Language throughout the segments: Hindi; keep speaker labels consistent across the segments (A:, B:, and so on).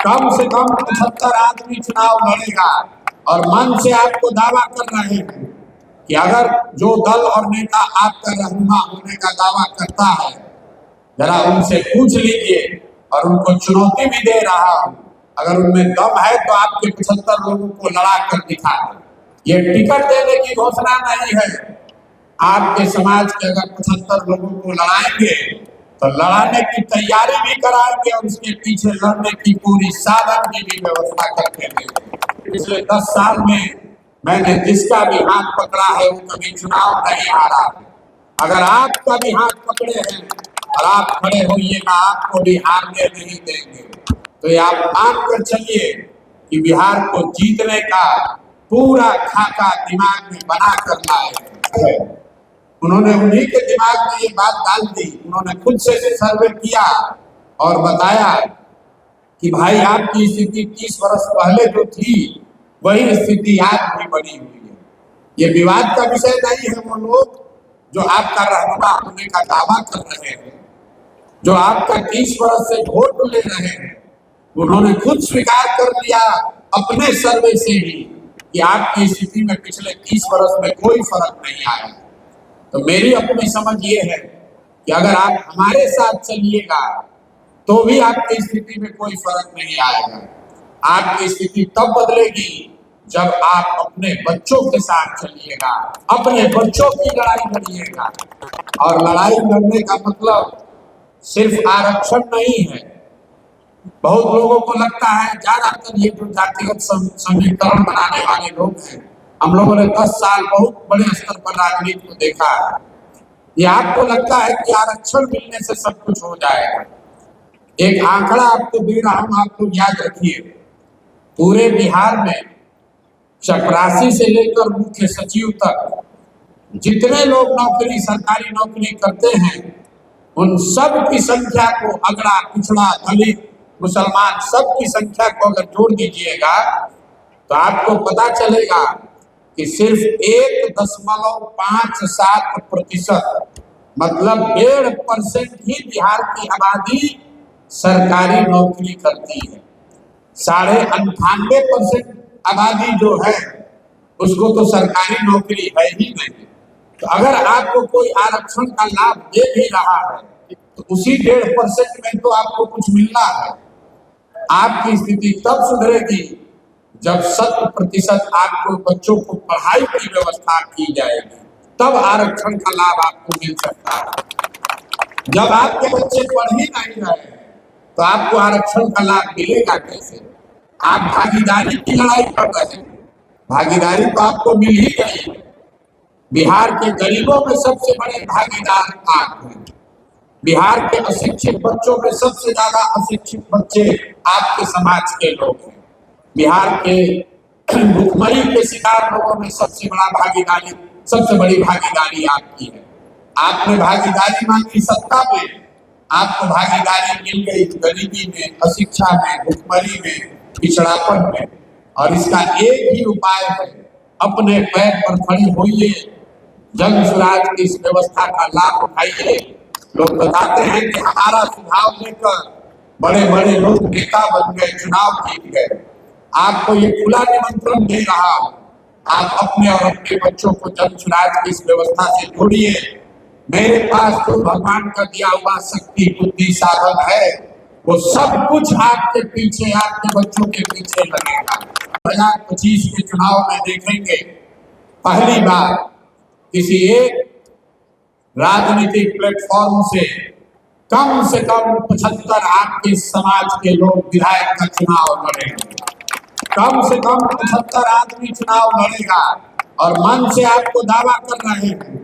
A: कम से कम 75 आदमी चुनाव लड़ेगा और मन से आपको दावा कर रहे हैं कि अगर जो दल और नेता आपका रहनुमा होने का दावा करता है, जरा उनसे पूछ लीजिए और उनको चुनौती भी दे रहा हूं, अगर उनमें दम है तो आपके 75 लोगों को लड़ा कर दिखा दें। ये टिकट देने की घोषणा नहीं है। आपके समाज के अगर 75 लोगों को लड़ाएंगे तो लड़ाने की तैयारी भी कराएंगे और उसके पीछे लड़ने की पूरी साधन की भी व्यवस्था करके देंगे। पिछले 10 साल में मैंने जिसका भी हाथ पकड़ा है वो कभी चुनाव नहीं हारा। अगर आपका भी हाथ पकड़े हैं और आप खड़े होइएगा, आपको भी हारने नहीं देंगे। तो ये आप मान कर चलिए कि बिहार को जीतने का पूरा खाका दिमाग में बना कर लाए। उन्होंने उन्हीं के दिमाग में ये बात डाल दी। उन्होंने खुद से सर्वे किया और बताया कि भाई आपकी स्थिति 30 वर्ष पहले जो थी वही स्थिति आज भी बनी हुई है। ये विवाद का विषय नहीं है। वो लोग जो आपका रहनुमा होने का दावा कर रहे हैं, जो आपका 30 वर्ष से वोट ले रहे हैं, उन्होंने खुद स्वीकार कर लिया अपने सर्वे से ही कि आपकी स्थिति में पिछले 30 वर्ष में कोई फर्क नहीं आया। तो मेरी अपनी समझ ये है कि अगर आप हमारे साथ चलिएगा तो भी आपकी स्थिति में कोई फर्क नहीं आएगा। आपकी स्थिति तब बदलेगी जब आप अपने बच्चों के साथ चलिएगा, अपने बच्चों की लड़ाई लड़िएगा। और लड़ाई लड़ने का मतलब सिर्फ आरक्षण नहीं है। बहुत लोगों को लगता है, ज्यादातर ये जो जातिगत समीकरण बनाने वाले लोग हैं, हम लोगों ने 10 साल बहुत बड़े स्तर पर राजनीति को देखा है। ये आपको लगता है कि आरक्षण मिलने से सब कुछ हो जाएगा। एक आंकड़ा आपको दे रहा हूं, आप लोग याद रखिए। पूरे बिहार में चपरासी से लेकर मुख्य सचिव तक जितने लोग नौकरी, सरकारी नौकरी करते हैं, उन सब की संख्या को, अगड़ा, पिछड़ा, दलित, मुसलमान, सब की संख्या को अगर जोड़ दीजिएगा तो आपको पता चलेगा कि सिर्फ 1.57% मतलब 1.5% ही बिहार की आबादी सरकारी नौकरी करती है। 98.5% आबादी जो है उसको तो सरकारी नौकरी है ही नहीं। तो अगर आपको कोई आरक्षण का लाभ दे भी रहा है तो उसी 1.5% में तो आपको कुछ मिलना है। आपकी स्थिति तब सुधरेगी जब 100% आपको बच्चों को पढ़ाई की व्यवस्था की जाएगी, तब आरक्षण का लाभ आपको मिल सकता है। जब आपके बच्चे पढ़ ही नहीं रहे तो आपको आरक्षण का लाभ मिलेगा कैसे? आप भागीदारी की लड़ाई कर रहे हैं। भागीदारी तो आपको मिल ही गई। बिहार के गरीबों में सबसे बड़े भागीदार आप हैं। बिहार के अशिक्षित बच्चों में सबसे ज्यादा अशिक्षित बच्चे आपके समाज के लोग हैं। बिहार के भुखमरी के शिकार लोगों में सबसे बड़ी भागीदारी आपकी है। आपने भागीदारी मांगी सत्ता में, आपको भागीदारी मिल गई गरीबी में, अशिक्षा में, भुखमरी में, पिछड़ापन में। और इसका एक ही उपाय है, अपने पैर पर खड़ी होइए, जन स्वराज की इस व्यवस्था का लाभ उठाइए। लोग बताते हैं कि हमारा सुझाव लेकर बड़े बड़े लोग नेता बन गए, चुनाव जीत गए। आपको ये खुला निमंत्रण दे रहा हूं, आप अपने और अपने बच्चों को जन स्वराज की इस व्यवस्था से जोड़िए। मेरे पास तो भगवान का दिया हुआ शक्ति, बुद्धि, साधन है, वो सब कुछ आपके पीछे, आपके बच्चों के पीछे लगेगा। 2025 के चुनाव में देखेंगे पहली बार किसी एक राजनीतिक प्लेटफॉर्म से कम 75 आपके समाज के लोग विधायक का चुनाव लड़ेंगे। कम से कम 75 आदमी चुनाव लड़ेगा और मन से आपको दावा कर रहे हैं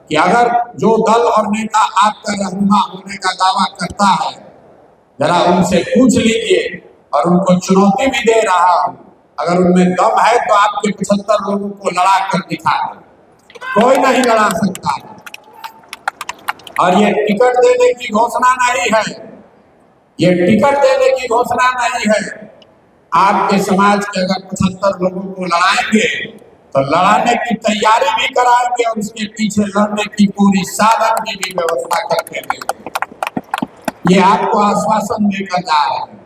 A: कि अगर जो दल और नेता आपका रहनुमा होने का दावा करता है, जरा उनसे पूछ लीजिए और उनको चुनौती भी दे रहा हूं, अगर उनमें दम है तो आपके 75 लोगों को लड़ा कर दिखा दें। कोई नहीं लड़ा सकता। और ये टिकट देने की घोषणा नहीं है, ये टिकट देने की घोषणा नहीं है। आपके समाज के अगर 75 लोगों को लड़ाएंगे तो लड़ाने की तैयारी भी कराएंगे और उसके पीछे लड़ने की पूरी साधन की भी व्यवस्था करके देंगे। ये आपको आश्वासन देकर जा रहे हैं।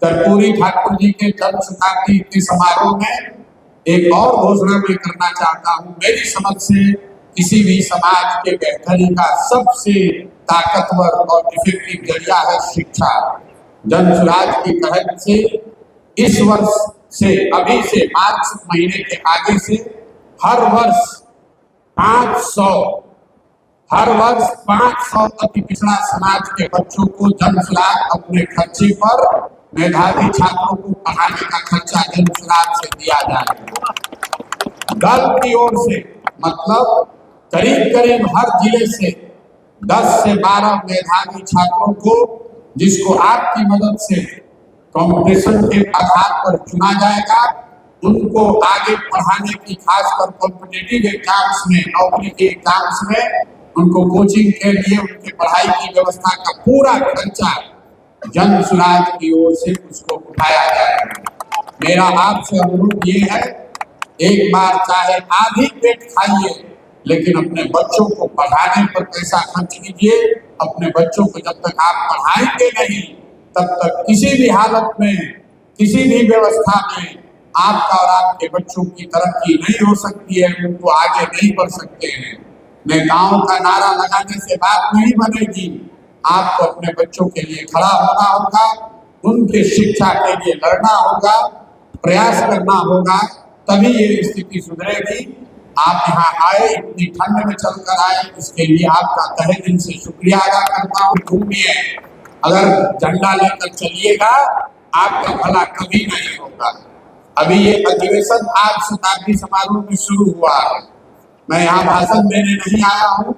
A: कर्पूरी ठाकुर जी के जन्म शताब्दी के समारोह में एक और घोषणा मैं करना चाहता हूं। मेरी समझ से किसी भी समाज के बेहतरी का सबसे ताकतवर और इफेक्टिव जरिया है शिक्षा। जन सुराज की पहल से इस वर्ष से, अभी से मार्च महीने के आगे से हर वर्ष 500 अति पिछड़ा समाज के बच्चों को जन सुराज अपने खर्चे पर, मेधावी छात्रों को पढ़ाने का खर्चा जन सुराज से दिया जाएगा। दल की ओर से मतलब करीब हर जिले से 10 से 12 मेधावी छात्रों को, जिसको आपकी मदद से कंपटीशन के आधार पर चुना जाएगा, उनको आगे पढ़ाने की, खासकर कॉम्पिटिटिव एग्जाम्स में, नौकरी के एग्जाम्स में उनको कोचिंग के लिए उनके पढ़ाई की व्यवस्था का पूरा खर्चा जन सुराज की ओर से उसको उठाया जाएगा। मेरा आपसे अनुरोध ये है, एक बार चाहे आधी पेट खाइए, लेकिन अपने बच्चों को पढ़ाने पर पैसा खर्च कीजिए। अपने बच्चों को जब तक आप पढ़ाएंगे नहीं, तब तक किसी भी हालत में, किसी भी व्यवस्था में आपका और आपके बच्चों की तरक्की नहीं हो सकती है, उनको आगे नहीं बढ़ सकते हैं। नेताओं का नारा लगाने से बात नहीं बनेगी। आपको अपने बच्चों के लिए खड़ा होना होगा, उनके शिक्षा के लिए लड़ना होगा, प्रयास करना होगा, तभी ये स्थिति सुधरेगी। आप यहाँ आए, इतनी ठंड में चलकर आए, इसके लिए आपका तहे दिल से शुक्रिया अदा करता हूँ। घूमिए, अगर झंडा लेकर चलिएगा, आपका भला कभी नहीं होगा। अभी ये अधिवेशन आज शताब्दी समारोह में शुरू हुआ है। मैं यहाँ भाषण देने नहीं आया हूँ।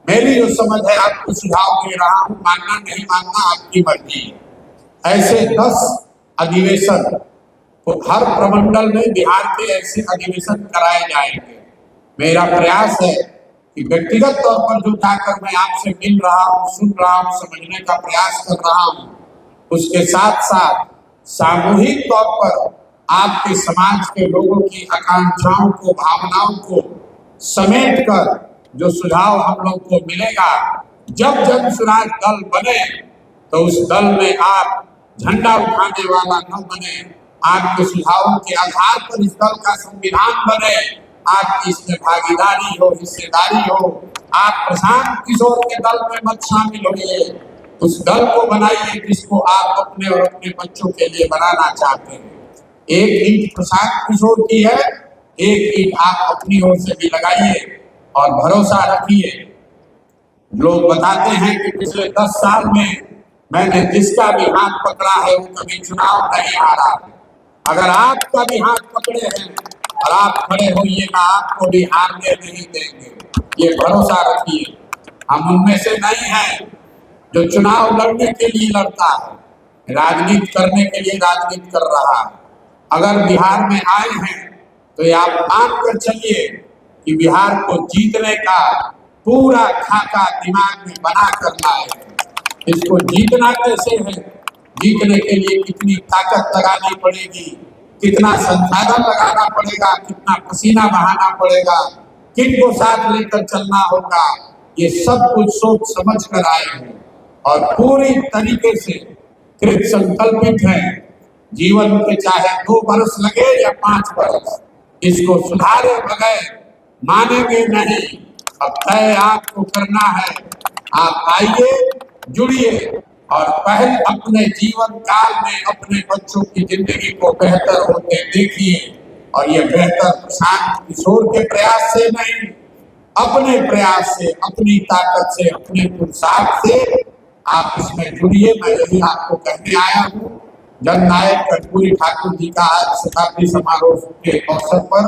A: मेरी जो समझ है आपको सुझाव दे रहा हूँ, मानना नहीं मानना आपकी मर्जी है। ऐसे 10 अधिवेशन तो हर प्रमंडल में बिहार के ऐसे अधिवेशन कराए जाएंगे। मेरा प्रयास है कि व्यक्तिगत तौर पर जो जाकर मैं आपसे मिल रहा हूँ, सुन रहा हूँ, समझने का प्रयास कर रहा हूँ, उसके साथ साथ सामूहिक तौर पर आपके समाज के लोगों की आकांक्षाओं को, भावनाओं को समेट कर जो सुझाव हम लोग को मिलेगा, जब जन सुराज दल बने तो उस दल में आप झंडा उठाने वाला न बने, आपके सुझावों के आधार पर इस दल का संविधान बने, आपकी इसमें भागीदारी हो, हिस्सेदारी हो। आप प्रशांत किशोर के दल में मत शामिल होइए, उस दल को बनाइए जिसको आप अपने और अपने बच्चों के लिए बनाना चाहते हैं। एक ईंट प्रशांत किशोर की है, एक ईंट आप अपनी ओर से भी लगाइए और भरोसा रखिए। लोग बताते हैं कि पिछले 10 साल में मैंने जिसका भी हाथ पकड़ा है वो कभी चुनाव नहीं हारा। अगर आपका भी हाथ पकड़े हैं और आप खड़े होइएगा, आपको भी हारने नहीं देंगे, ये भरोसा रखिए। हम उनमें से नहीं हैं जो चुनाव लड़ने के लिए लड़ता है, राजनीति करने के लिए राजनीति कर रहा है। अगर बिहार में आए हैं तो ये आप मान कर चलिए कि बिहार को जीतने का पूरा खाका दिमाग में बना कर लाए। इसको जीतना कैसे है, जीतने के लिए कितनी ताकत लगानी पड़ेगी, कितना संसाधन लगाना पड़ेगा, कितना पसीना बहाना पड़ेगा, किनको साथ लेकर चलना होगा, ये सब कुछ सोच समझ कर आए हैं और पूरी तरीके से कृत संकल्पित है। जीवन के चाहे 2 बरस लगे या 5 बरस, इसको सुधारे बगैर मानेंगे नहीं। अब तय आपको करना है। आप आइए, जुड़िए और पहले अपने जीवन काल में अपने बच्चों की जिंदगी को बेहतर होते देखिए। और ये बेहतर प्रशांत किशोर के प्रयास से नहीं, अपने प्रयास से, अपनी ताकत से, अपने पुरुषार्थ से आप इसमें जुड़िए। मैं यही आपको कहने आया हूँ। जननायक कर्पूरी ठाकुर जी का आज शताब्दी समारोह के अवसर पर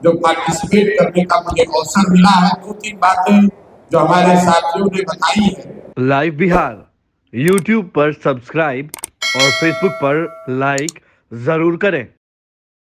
A: जो पार्टिसिपेट करने का मुझे अवसर मिला है, 2-3 बातें जो हमारे साथियों ने बताई है।
B: लाइव बिहार YouTube पर सब्सक्राइब और Facebook पर लाइक जरूर करें।